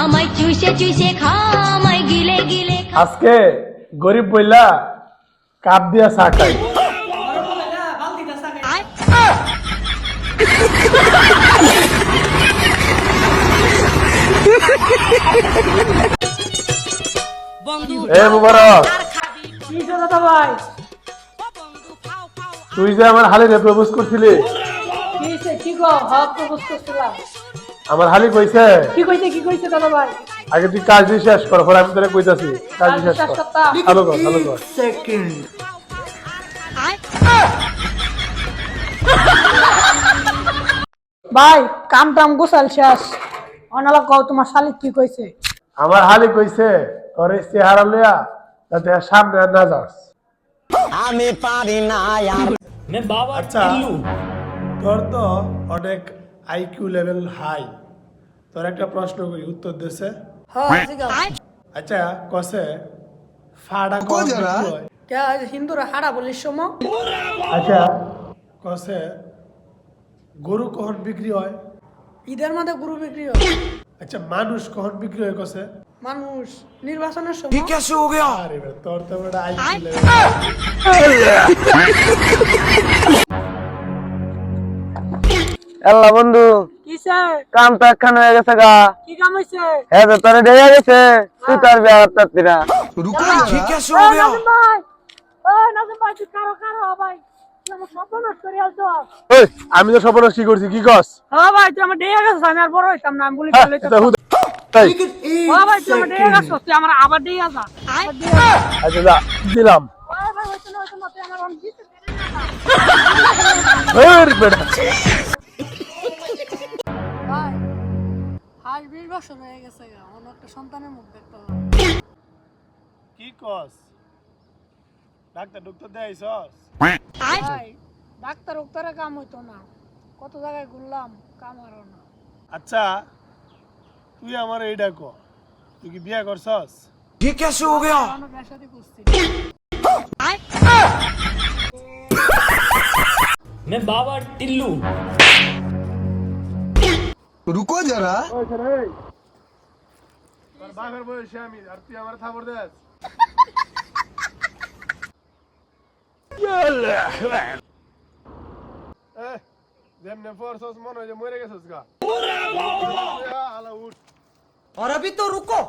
আমায় চুষে চুষে খা আমায় গিলে গিলে খা। আজকে গরিব বইলা কাপ দিয়া চা খাই। এ মুবারক, তুই যে আমার হালিরে প্রপোজ করছিলি, আমার হালি কইছে দাদা ভাই আগে তুই কাজ দিয়ে শেষ কর, পরে আমি তোরে কইতাছি কাজ দিয়ে শেষ কর। ভালো কর, ভালো কর। ভাই কাম টাম গোসাল শেষ অনালা কও তোমার শালিক কি কইছে? আমার হালি কইছে তোর এই চেহারা লইয়া যাতে আর সামনে আর না যাস। আমি পারি না আর আচ্ছা, তোর তো অনেক আইকিউ লেভেল হাই, তোর একটা প্রশ্ন করি, উত্তর দেছে। আচ্ছা কসে ফাড়া কোন হয়? হিন্দুরা হারা বলিস সময় আচ্ছা কসে গরু কখন বিক্রি হয়? ঈদের মধ্যে গরু বিক্রি হয়। আচ্ছা মানুষ কখন বিক্রি হয় কসে? মানুষ নির্বাচনের সময়। আরে বেটা, তোর তো বড় আইকিউ লেভেল। আল্লাহ বন্ধু কিসে কাম তো একখান হয়ে গেছে গা। কি কাম হইছে? হ্যাঁ তো তোরে দেয়া গেছে, তুই তোর বিয়া করতে না। নাজিম ভাই, নাজিম ভাই তুই কারো ভাই তুই আমার স্বপ্ন নষ্ট করে আলতো। ওই আমি তো সর্বনাশ কি করছি, কি কস? ভাই তুই আমার ডেয়া গেছিস, আমি আর বড় হইতাম না, আমি বলি চলে তো। তাই ভাই তুই আমার ডেয়া গেছিস, তুই আমার আবার ডেয়া যা। আচ্ছা যা দিলাম। ভাই হইতো না তুই আমার অন দিতে দেরি না। ওর বেটা ভাই হাল 20 বছর হয়ে গেছে গা, অন্য একটা সন্তানের মুখ দেখতে হবে। কি কস? Doctor doctor দেখাইছস? ভাই ডাক্তার উক্তারে কাম হইতো না, কত জায়গায় ঘুরলাম কাম হলো না। আচ্ছা তুই আমার এইটা ক, তুই কি বিয়া করছস? এখনো বিয়ে শাদী করছি। मैं बाबा टिल्लू रुको जरा ওই শোন, এই তোর বাপের বয়সে আমি, আর তুই আমার থাপড় দেস? যেমনে ফোরছস মনে হয় যে মরে গেছস গা। আলা উঠ। और अभी तो रुको